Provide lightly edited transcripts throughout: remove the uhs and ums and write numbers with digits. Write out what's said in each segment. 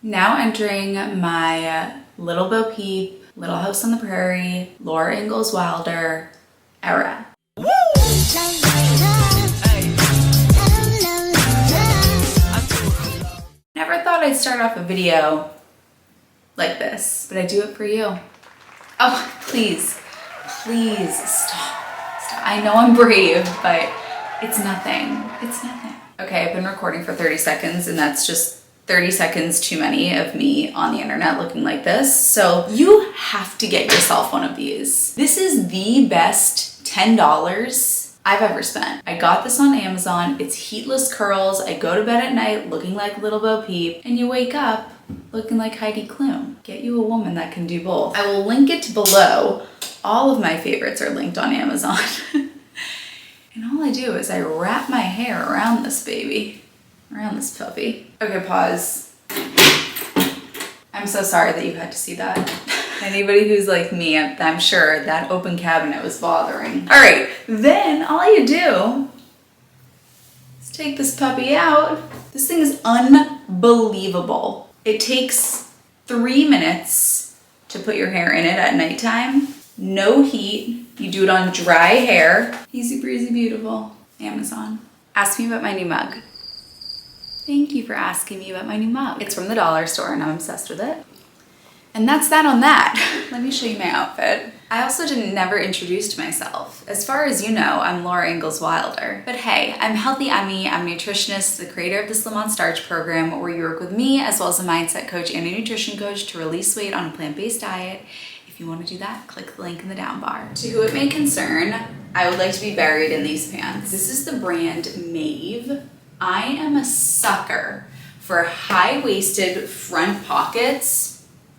Now entering my Little Bo Peep, Little House on the Prairie, Laura Ingalls Wilder era. Never thought I'd start off a video like this, but I do it for you. Oh, please, please stop. I know I'm brave, but it's nothing. It's nothing. Okay, I've been recording for 30 seconds and that's just 30 seconds too many of me on the internet looking like this. So you have to get yourself one of these. This is the best $10 I've ever spent. I got this on Amazon. It's heatless curls. I go to bed at night looking like Little Bo Peep and you wake up looking like Heidi Klum. Get you a woman that can do both. I will link it below. All of my favorites are linked on Amazon. And all I do is I wrap my hair around this baby, around this puppy. Okay, pause. I'm so sorry that you had to see that. Anybody who's like me, I'm sure that open cabinet was bothering. All right, then all you do is take this puppy out. This thing is unbelievable. It takes 3 minutes to put your hair in it at nighttime. No heat. You do it on dry hair. Easy breezy beautiful. Amazon. Ask me about my new mug. Thank you for asking me about my new mug. It's from the dollar store and I'm obsessed with it. And that's that on that. Let me show you my outfit. I also never introduced myself. As far as you know, I'm Laura Ingalls Wilder. But hey, I'm Healthy Emmie. I'm a nutritionist, the creator of the Slim on Starch program, where you work with me as well as a mindset coach and a nutrition coach to release weight on a plant-based diet. If you want to do that, click the link in the down bar. To who it may concern, I would like to be buried in these pants. This is the brand Maeve. I am a sucker for high-waisted front pockets.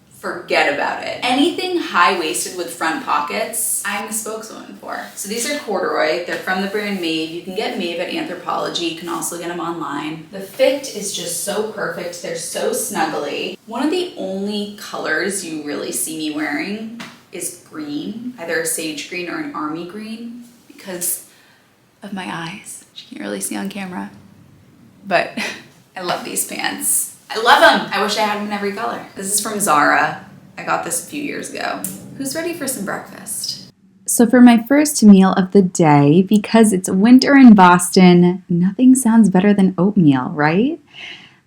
Forget about it. Anything high-waisted with front pockets, I'm the spokeswoman for. So these are corduroy. They're from the brand Maeve. You can get Maeve at Anthropology. You can also get them online. The fit is just so perfect. They're so snuggly. One of the only colors you really see me wearing is green, either a sage green or an army green, because of my eyes. You can't really see on camera, but I love these pants. I love them. I wish I had them in every color. This is from Zara. I got this a few years ago. Who's ready for some breakfast? So for my first meal of the day, because it's winter in Boston, nothing sounds better than oatmeal, right?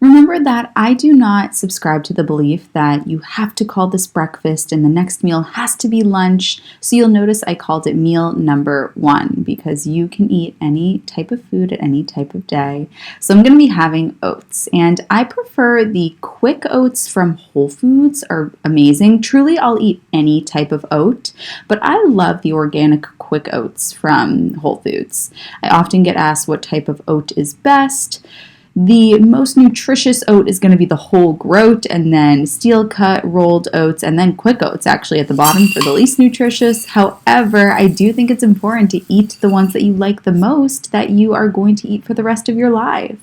Remember that I do not subscribe to the belief that you have to call this breakfast and the next meal has to be lunch. So you'll notice I called it meal number 1 because you can eat any type of food at any type of day. So I'm going to be having oats, and I prefer the quick oats from Whole Foods are amazing. Truly, I'll eat any type of oat, but I love the organic quick oats from Whole Foods. I often get asked what type of oat is best. The most nutritious oat is going to be the whole groat, and then steel cut, rolled oats, and then quick oats actually at the bottom for the least nutritious. However, I do think it's important to eat the ones that you like the most that you are going to eat for the rest of your life.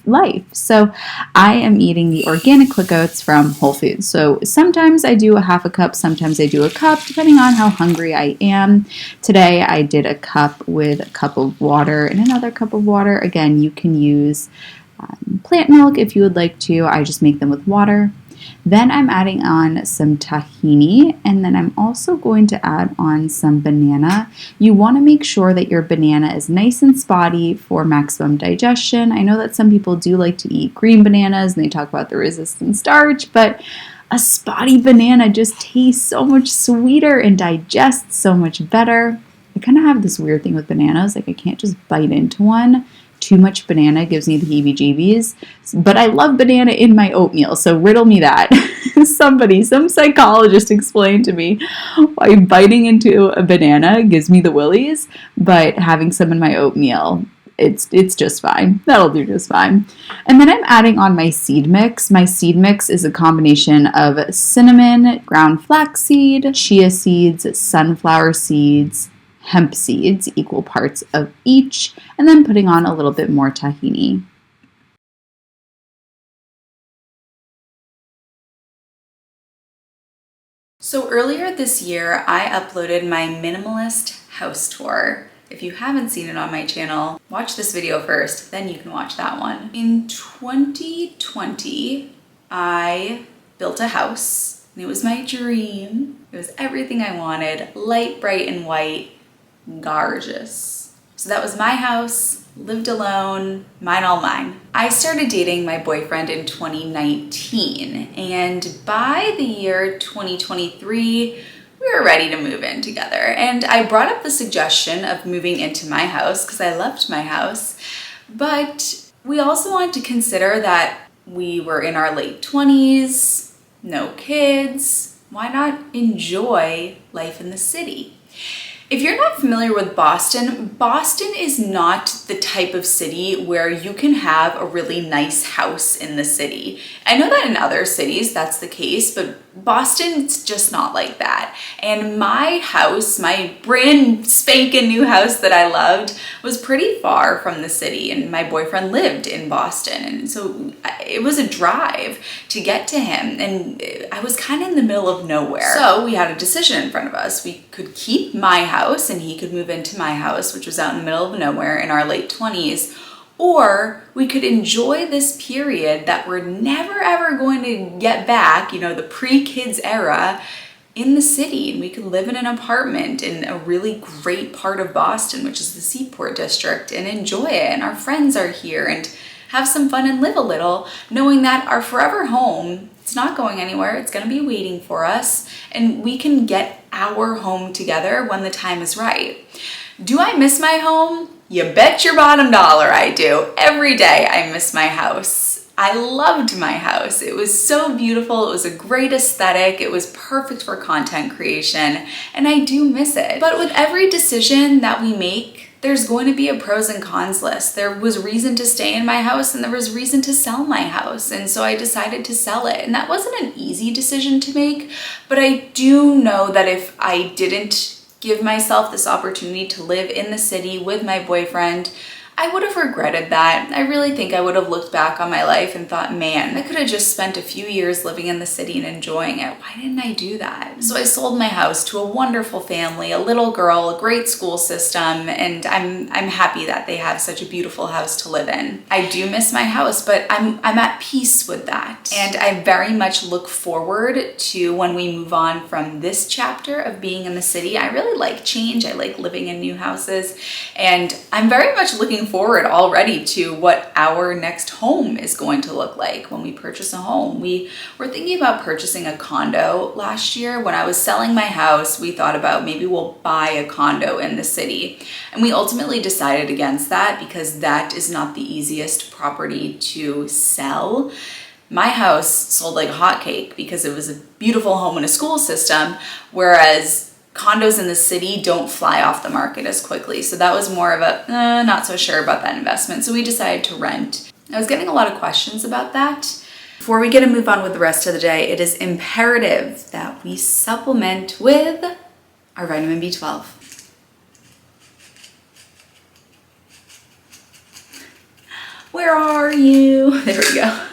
So I am eating the organic quick oats from Whole Foods. So sometimes I do a half a cup, sometimes I do a cup, depending on how hungry I am. Today I did a cup with a cup of water and another cup of water. Again, you can use plant milk if you would like to. I just make them with water. Then I'm adding on some tahini, and then I'm also going to add on some banana. You want to make sure that your banana is nice and spotty for maximum digestion. I know that some people do like to eat green bananas and they talk about the resistant starch, but a spotty banana just tastes so much sweeter and digests so much better. I kind of have this weird thing with bananas, like I can't just bite into one. Too much banana gives me the heebie-jeebies, but I love banana in my oatmeal, so riddle me that. Some psychologist explained to me why biting into a banana gives me the willies, but having some in my oatmeal, it's just fine. That'll do just fine. And then I'm adding on my seed mix. My seed mix is a combination of cinnamon, ground flaxseed, chia seeds, sunflower seeds, hemp seeds, equal parts of each, and then putting on a little bit more tahini. So earlier this year, I uploaded my minimalist house tour. If you haven't seen it on my channel, watch this video first, then you can watch that one. In 2020, I built a house, and it was my dream. It was everything I wanted, light, bright, and white, gorgeous. So that was my house, lived alone, mine all mine. I started dating my boyfriend in 2019, and by the year 2023, we were ready to move in together. And I brought up the suggestion of moving into my house because I loved my house, but we also wanted to consider that we were in our late 20s, no kids. Why not enjoy life in the city? If you're not familiar with Boston, Boston is not the type of city where you can have a really nice house in the city. I know that in other cities that's the case, but Boston's just not like that. And my house, my brand spanking new house that I loved, was pretty far from the city, and my boyfriend lived in Boston. And so it was a drive to get to him, and I was kind of in the middle of nowhere. So we had a decision in front of us. We could keep my house and he could move into my house, which was out in the middle of nowhere in our late 20s, or we could enjoy this period that we're never ever going to get back, you know, the pre-kids era, in the city, and we could live in an apartment in a really great part of Boston, which is the Seaport District, and enjoy it, and our friends are here, and have some fun and live a little, knowing that our forever home, it's not going anywhere, it's gonna be waiting for us, and we can get our home together when the time is right. Do I miss my home? You bet your bottom dollar I do. Every day I miss my house. I loved my house. It was so beautiful. It was a great aesthetic. It was perfect for content creation, and I do miss it. But with every decision that we make, there's going to be a pros and cons list. There was reason to stay in my house and there was reason to sell my house. And so I decided to sell it. And that wasn't an easy decision to make, but I do know that if I didn't give myself this opportunity to live in the city with my boyfriend, I would have regretted that. I really think I would have looked back on my life and thought, man, I could have just spent a few years living in the city and enjoying it. Why didn't I do that? So I sold my house to a wonderful family, a little girl, a great school system, and I'm happy that they have such a beautiful house to live in. I do miss my house, but I'm at peace with that. And I very much look forward to when we move on from this chapter of being in the city. I really like change. I like living in new houses, and I'm very much looking forward already to what our next home is going to look like when we purchase a home. We were thinking about purchasing a condo last year. When I was selling my house, we thought about maybe we'll buy a condo in the city. And we ultimately decided against that because that is not the easiest property to sell. My house sold like a hotcake because it was a beautiful home in a school system, whereas condos in the city don't fly off the market as quickly. So that was more of a, not so sure about that investment. So we decided to rent. I was getting a lot of questions about that. Before we get to move on with the rest of the day, it is imperative that we supplement with our vitamin B12. Where are you? There we go.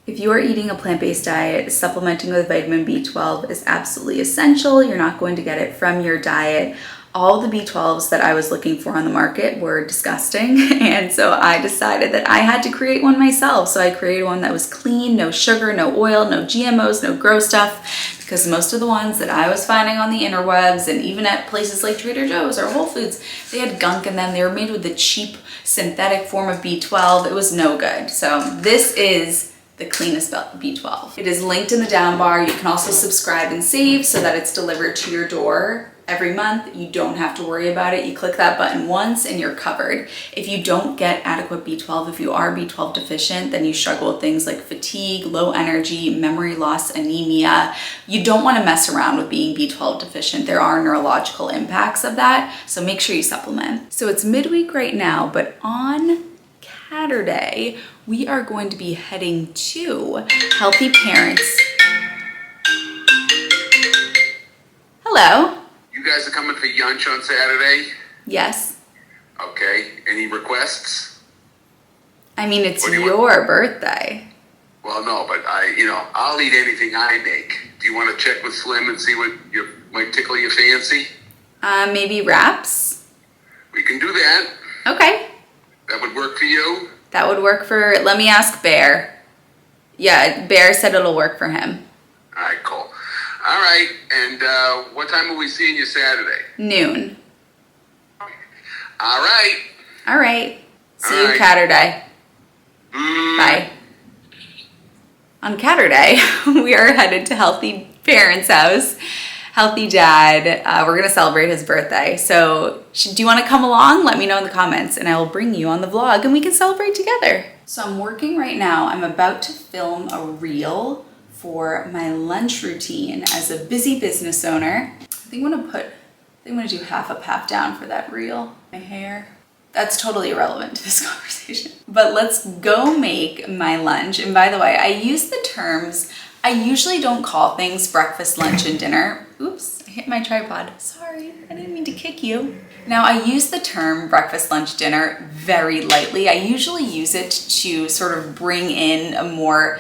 If you are eating a plant-based diet, supplementing with vitamin B12 is absolutely essential. You're not going to get it from your diet. All the B12s that I was looking for on the market were disgusting, and so I decided that I had to create one myself. So I created one that was clean, no sugar, no oil, no GMOs, no gross stuff, because most of the ones that I was finding on the interwebs and even at places like Trader Joe's or Whole Foods, they had gunk in them. They were made with the cheap synthetic form of B12. It was no good. So this is the cleanest B12. It is linked in the down bar. You can also subscribe and save so that it's delivered to your door every month. You don't have to worry about it. You click that button once and you're covered. If you don't get adequate B12, if you are B12 deficient, then you struggle with things like fatigue, low energy, memory loss, anemia. You don't want to mess around with being B12 deficient. There are neurological impacts of that, so make sure you supplement. So it's midweek right now, but on Saturday, we are going to be heading to Healthy Parents. Hello. You guys are coming for lunch on Saturday? Yes. Okay. Any requests? I mean, it's your birthday. Well, no, but I'll eat anything I make. Do you want to check with Slim and see what might tickle your fancy? Maybe wraps? We can do that. Okay. That would work for you? That would work for, let me ask Bear. Yeah, Bear said it'll work for him. All right, cool. All right, and what time are we seeing you Saturday? Noon. All right. All right. See All you right. Catterday. Bye. On Catterday, we are headed to Healthy Parents' house. Healthy Dad. We're going to celebrate his birthday. So do you want to come along? Let me know in the comments and I will bring you on the vlog and we can celebrate together. So I'm working right now. I'm about to film a reel for my lunch routine as a busy business owner. I think I'm gonna do half up, half down for that reel. My hair. That's totally irrelevant to this conversation. But let's go make my lunch. And by the way, I use the terms, I usually don't call things breakfast, lunch, and dinner. Oops, I hit my tripod. Sorry, I didn't mean to kick you. Now, I use the term breakfast, lunch, dinner very lightly. I usually use it to sort of bring in a more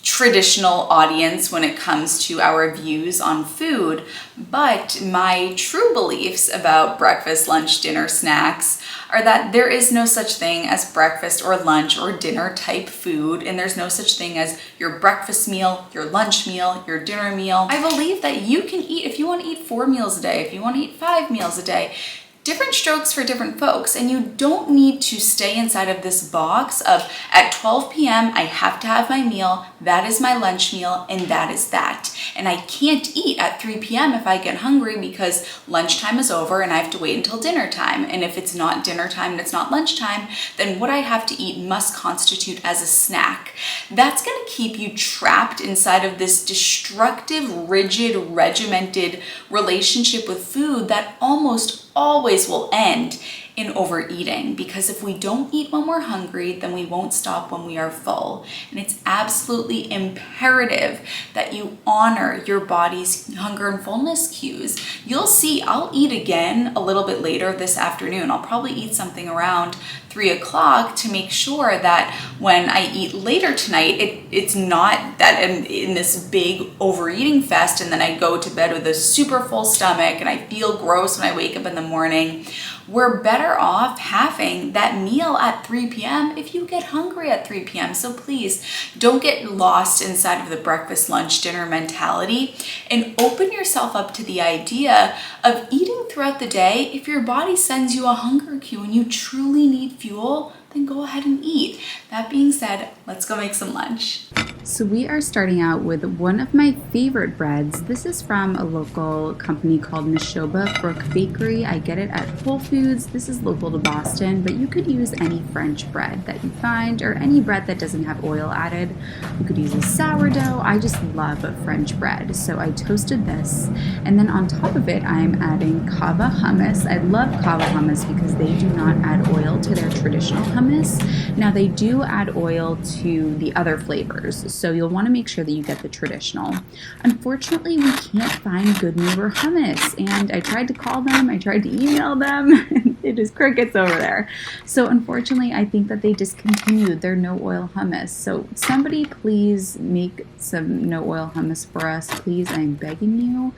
traditional audience when it comes to our views on food, but my true beliefs about breakfast, lunch, dinner, snacks are that there is no such thing as breakfast or lunch or dinner type food, and there's no such thing as your breakfast meal, your lunch meal, your dinner meal. I believe that you can eat, if you want to eat 4 meals a day, if you want to eat 5 meals a day, different strokes for different folks, and you don't need to stay inside of this box of at 12 p.m. I have to have my meal, that is my lunch meal, and that is that. And I can't eat at 3 p.m. if I get hungry because lunchtime is over and I have to wait until dinner time. And if it's not dinner time and it's not lunchtime, then what I have to eat must constitute as a snack. That's gonna keep you trapped inside of this destructive, rigid, regimented relationship with food that almost always will end in overeating, because if we don't eat when we're hungry, then we won't stop when we are full. And it's absolutely imperative that you honor your body's hunger and fullness cues. You'll see, I'll eat again a little bit later this afternoon. I'll probably eat something around 3 o'clock to make sure that when I eat later tonight, it's not that I'm in this big overeating fest and then I go to bed with a super full stomach and I feel gross when I wake up in the morning. We're better off having that meal at 3 p.m. if you get hungry at 3 p.m. So please don't get lost inside of the breakfast, lunch, dinner mentality and open yourself up to the idea of eating throughout the day. If your body sends you a hunger cue and you truly need fuel, then go ahead and eat. That being said, let's go make some lunch. So we are starting out with one of my favorite breads. This is from a local company called Neshoba Brook Bakery. I get it at Whole Foods. This is local to Boston, but you could use any French bread that you find or any bread that doesn't have oil added. You could use a sourdough. I just love French bread. So I toasted this, and then on top of it, I'm adding kava hummus. I love kava hummus because they do not add oil to their traditional hummus. Now they do add oil to the other flavors, so you'll want to make sure that you get the traditional. Unfortunately, we can't find Good Neighbor hummus, and I tried to call them, I tried to email them, it is crickets over there. So unfortunately, I think that they discontinued their no oil hummus. So somebody please make some no oil hummus for us, please, I'm begging you.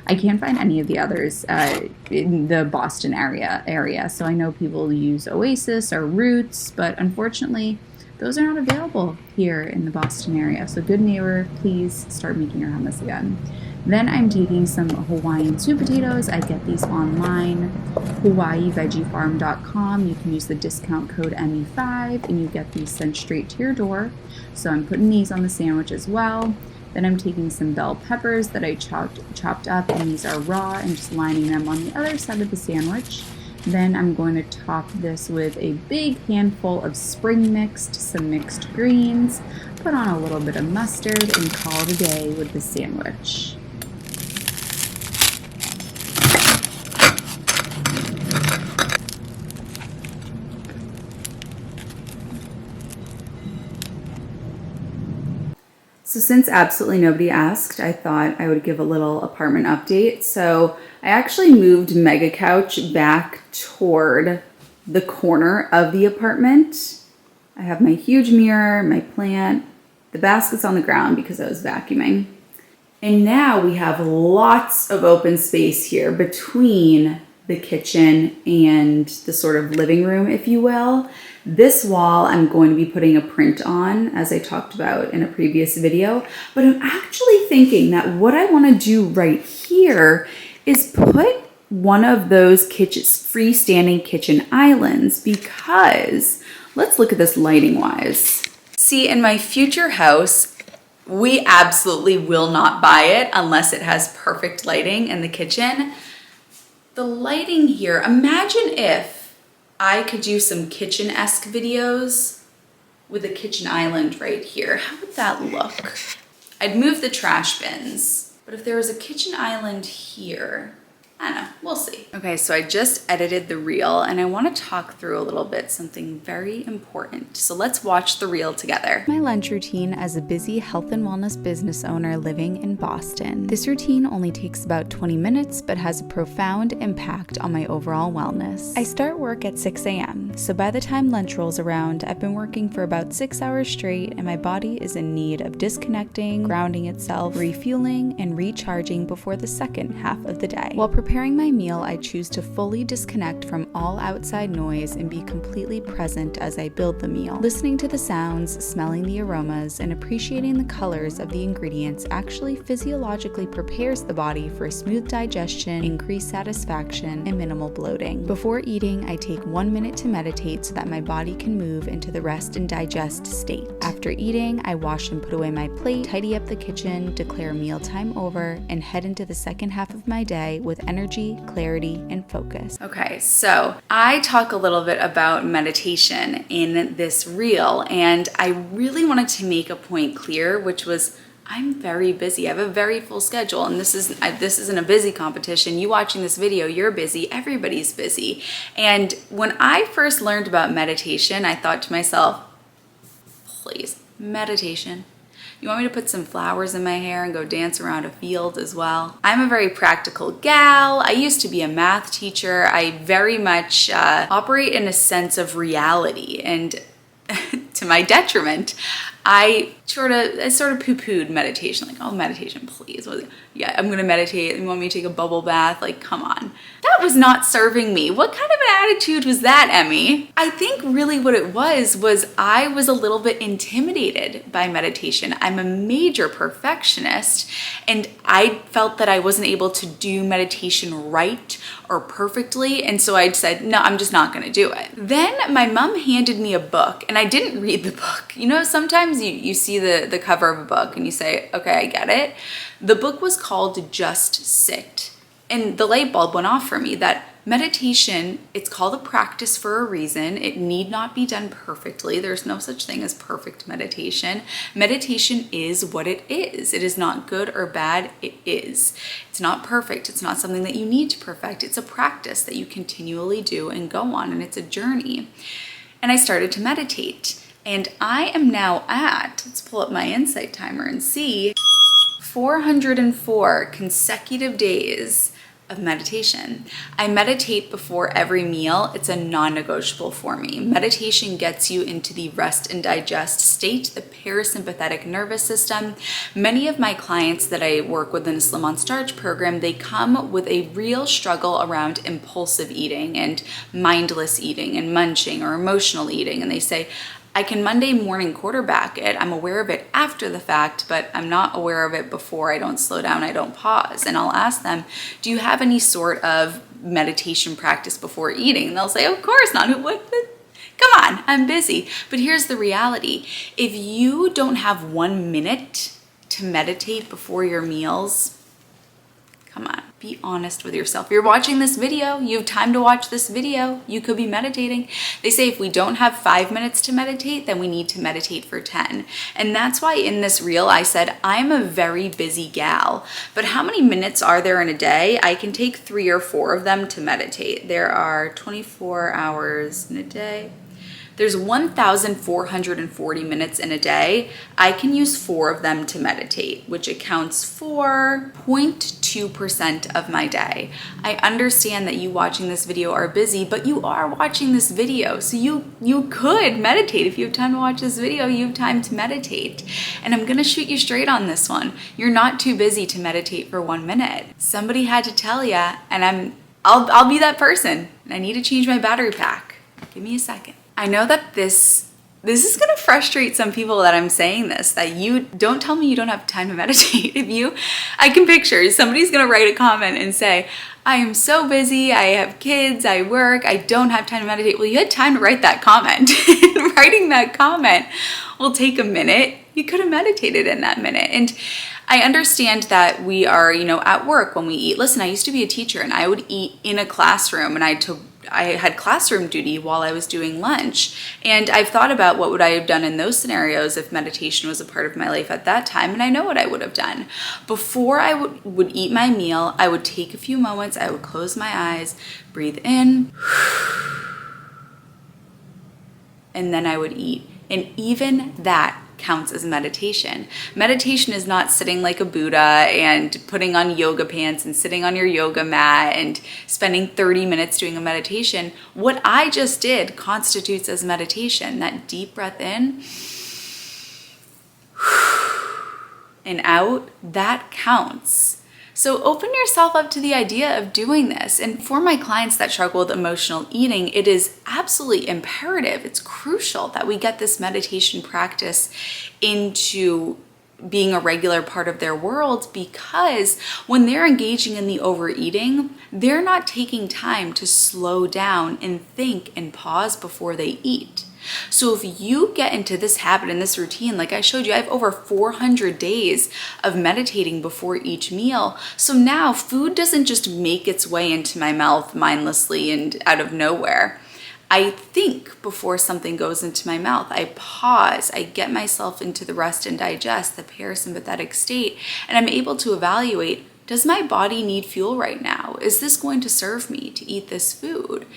I can't find any of the others in the Boston area. So I know people use Oasis or Roots, but unfortunately, those are not available here in the Boston area. So Good Neighbor, please start making your hummus again. Then I'm taking some Hawaiian sweet potatoes. I get these online, hawaiivegiefarm.com. You can use the discount code Emmie5 and you get these sent straight to your door. So I'm putting these on the sandwich as well. Then I'm taking some bell peppers that I chopped up, and these are raw, and just lining them on the other side of the sandwich. Then I'm going to top this with a big handful of spring mixed, some mixed greens, put on a little bit of mustard, and call it a day with the sandwich. So since absolutely nobody asked, I thought I would give a little apartment update. So I actually moved Mega Couch back toward the corner of the apartment. I have my huge mirror, my plant, the basket's on the ground because I was vacuuming. And now we have lots of open space here between the kitchen and the sort of living room, if you will. This wall I'm going to be putting a print on, as I talked about in a previous video, but I'm actually thinking that what I want to do right here is put one of those freestanding kitchen islands, because let's look at this lighting wise. See, in my future house, we absolutely will not buy it unless it has perfect lighting in the kitchen. The lighting here, imagine if I could do some kitchen-esque videos with a kitchen island right here. How would that look? I'd move the trash bins, but if there was a kitchen island here, I don't know, we'll see. Okay, so I just edited the reel and I want to talk through a little bit something very important. So let's watch the reel together. My lunch routine as a busy health and wellness business owner living in Boston. This routine only takes about 20 minutes, but has a profound impact on my overall wellness. I start work at 6 a.m., so by the time lunch rolls around, I've been working for about 6 hours straight and my body is in need of disconnecting, grounding itself, refueling, and recharging before the second half of the day. While preparing my meal, I choose to fully disconnect from all outside noise and be completely present as I build the meal. Listening to the sounds, smelling the aromas, and appreciating the colors of the ingredients actually physiologically prepares the body for smooth digestion, increased satisfaction, and minimal bloating. Before eating, I take 1 minute to meditate so that my body can move into the rest and digest state. After eating, I wash and put away my plate, tidy up the kitchen, declare mealtime over, and head into the second half of my day with energy, clarity, and focus. Okay, so I talk a little bit about meditation in this reel, and I really wanted to make a point clear, which was I'm very busy. I have a very full schedule, and this isn't a busy competition. You watching this video, you're busy. Everybody's busy. And when I first learned about meditation, I thought to myself, please, meditation. You want me to put some flowers in my hair and go dance around a field as well? I'm a very practical gal. I used to be a math teacher. I very much operate in a sense of reality, and to my detriment, I sort of poo-pooed meditation, like, oh, meditation, please. Yeah, I'm gonna meditate. You want me to take a bubble bath? Like, come on. That was not serving me. What kind of an attitude was that, Emmie? I think really what it was I was a little bit intimidated by meditation. I'm a major perfectionist, and I felt that I wasn't able to do meditation right or perfectly, and so I said, no, I'm just not gonna do it. Then my mom handed me a book, and I didn't read the book. You know, sometimes you see the cover of a book and you say, okay, I get it. The book was called Just Sit. And the light bulb went off for me that meditation, it's called a practice for a reason. It need not be done perfectly. There's no such thing as perfect meditation. Meditation is what it is. It is not good or bad. It is. It's not perfect. It's not something that you need to perfect. It's a practice that you continually do and go on, and it's a journey. And I started to meditate. And I am now at, let's pull up my insight timer and see, 404 consecutive days of meditation. I meditate before every meal. It's a non-negotiable for me. Meditation gets you into the rest and digest state, the parasympathetic nervous system. Many of my clients that I work with in the Slim on Starch program, they come with a real struggle around impulsive eating and mindless eating and munching or emotional eating. And they say, I can Monday morning quarterback it. I'm aware of it after the fact, but I'm not aware of it before. I don't slow down, I don't pause. And I'll ask them, do you have any sort of meditation practice before eating? And they'll say, of course not. Come on, I'm busy. But here's the reality. If you don't have 1 minute to meditate before your meals, come on, be honest with yourself. You're watching this video, you have time to watch this video, you could be meditating. They say if we don't have 5 minutes to meditate, then we need to meditate for 10. And that's why in this reel, I said, I'm a very busy gal, but how many minutes are there in a day? I can take 3 or 4 of them to meditate. There are 24 hours in a day. There's 1,440 minutes in a day. I can use 4 of them to meditate, which accounts for 0.2% of my day. I understand that you watching this video are busy, but you are watching this video, so you could meditate. If you have time to watch this video, you have time to meditate. And I'm gonna shoot you straight on this one. You're not too busy to meditate for 1 minute. Somebody had to tell ya, and I'll be that person. I need to change my battery pack. Give me a second. I know that this is gonna frustrate some people that I'm saying this, that you don't tell me you don't have time to meditate. I can picture somebody's gonna write a comment and say, I am so busy, I have kids, I work, I don't have time to meditate. Well, you had time to write that comment. Writing that comment will take a minute. You could have meditated in that minute. And I understand that we are, at work when we eat. Listen, I used to be a teacher and I would eat in a classroom, and I had classroom duty while I was doing lunch. And I've thought about what would I have done in those scenarios if meditation was a part of my life at that time. And I know what I would have done. Before I would eat my meal, I would take a few moments, I would close my eyes, breathe in, and then I would eat. And even that counts as meditation. Meditation is not sitting like a Buddha and putting on yoga pants and sitting on your yoga mat and spending 30 minutes doing a meditation. What I just did constitutes as meditation. That deep breath in and out, that counts. So open yourself up to the idea of doing this. And for my clients that struggle with emotional eating, it is absolutely imperative. It's crucial that we get this meditation practice into being a regular part of their world, because when they're engaging in the overeating, they're not taking time to slow down and think and pause before they eat. So if you get into this habit and this routine, like I showed you, I have over 400 days of meditating before each meal. So now food doesn't just make its way into my mouth mindlessly and out of nowhere. I think before something goes into my mouth. I pause, I get myself into the rest and digest, the parasympathetic state, and I'm able to evaluate, does my body need fuel right now? Is this going to serve me to eat this food?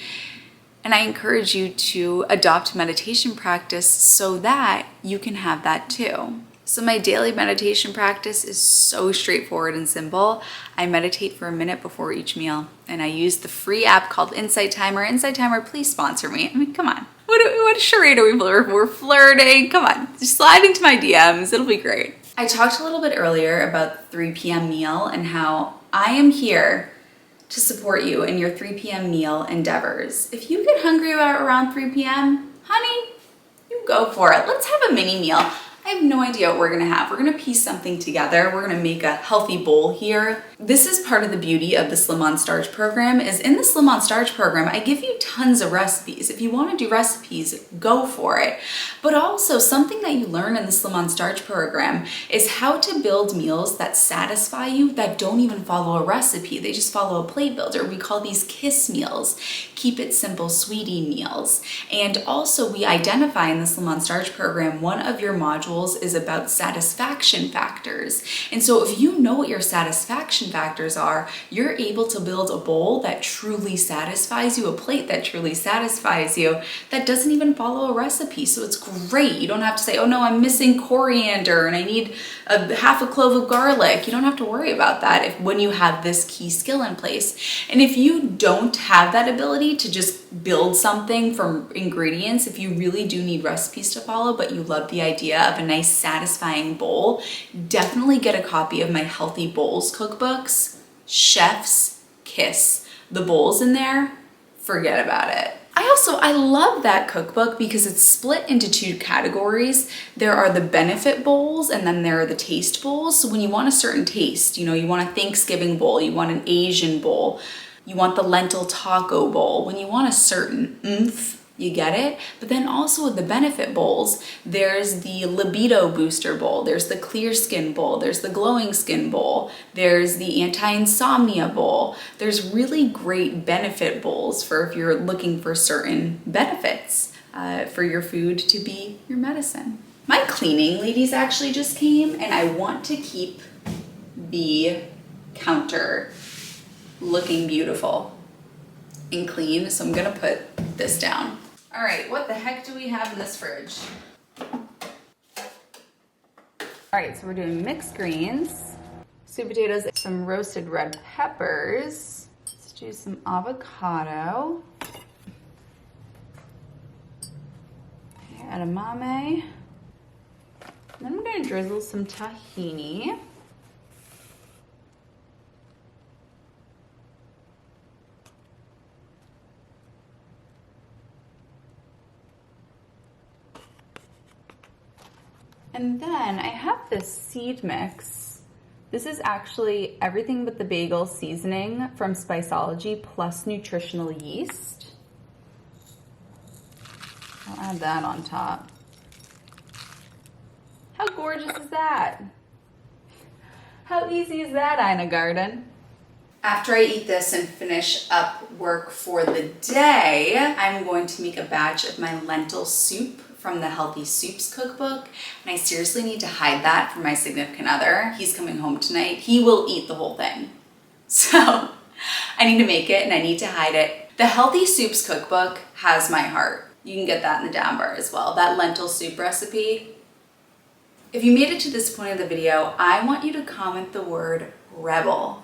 And I encourage you to adopt meditation practice so that you can have that too. So my daily meditation practice is so straightforward and simple. I meditate for a minute before each meal, and I use the free app called Insight Timer. Insight Timer, please sponsor me. I mean, come on. What charade are we flirting? We're flirting. Come on, just slide into my DMs. It'll be great. I talked a little bit earlier about 3 p.m. meal and how I am here to support you in your 3 p.m. meal endeavors. If you get hungry around 3 p.m., honey, you go for it. Let's have a mini meal. I have no idea what we're gonna have. We're gonna piece something together. We're gonna make a healthy bowl here. This is part of the beauty of the Slim on Starch program, is in the Slim on Starch program, I give you tons of recipes. If you wanna do recipes, go for it. But also something that you learn in the Slim on Starch program is how to build meals that satisfy you, that don't even follow a recipe. They just follow a plate builder. We call these KISS meals, keep it simple, sweetie meals. And also we identify in the Slim on Starch program, one of your modules is about satisfaction factors. And so if you know what your satisfaction factors are, you're able to build a bowl that truly satisfies you, a plate that truly satisfies you, that doesn't even follow a recipe. So it's great. You don't have to say, oh no, I'm missing coriander and I need half a clove of garlic. You don't have to worry about that when you have this key skill in place. And if you don't have that ability to just build something from ingredients, if you really do need recipes to follow, but you love the idea of a nice satisfying bowl, definitely get a copy of my Healthy Bowls cookbooks. Chef's kiss. The bowls in there, forget about it. I love that cookbook because it's split into 2 categories. There are the benefit bowls and then there are the taste bowls. So when you want a certain taste, you want a Thanksgiving bowl, you want an Asian bowl, you want the lentil taco bowl. When you want a certain oomph, you get it? But then also with the benefit bowls, there's the libido booster bowl, there's the clear skin bowl, there's the glowing skin bowl, there's the anti-insomnia bowl. There's really great benefit bowls for if you're looking for certain benefits for your food to be your medicine. My cleaning ladies actually just came, and I want to keep the counter looking beautiful and clean, so I'm gonna put this down. All right, what the heck do we have in this fridge? All right, so we're doing mixed greens, sweet potatoes, some roasted red peppers. Let's do some avocado. Edamame. Then I'm gonna drizzle some tahini. And then I have this seed mix. This is actually everything but the bagel seasoning from Spiceology plus nutritional yeast. I'll add that on top. How gorgeous is that? How easy is that, Ina Garden? After I eat this and finish up work for the day, I'm going to make a batch of my lentil soup from the Healthy Soups cookbook. And I seriously need to hide that from my significant other. He's coming home tonight. He will eat the whole thing. So I need to make it and I need to hide it. The Healthy Soups cookbook has my heart. You can get that in the down bar as well. That lentil soup recipe. If you made it to this point of the video, I want you to comment the word rebel.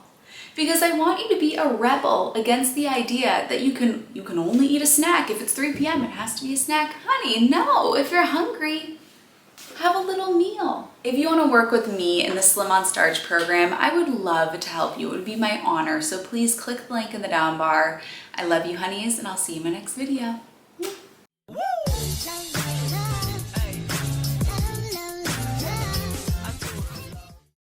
Because I want you to be a rebel against the idea that you can only eat a snack. If it's 3 p.m., it has to be a snack. Honey, no. If you're hungry, have a little meal. If you want to work with me in the Slim on Starch program, I would love to help you. It would be my honor. So please click the link in the down bar. I love you, honeys, and I'll see you in my next video.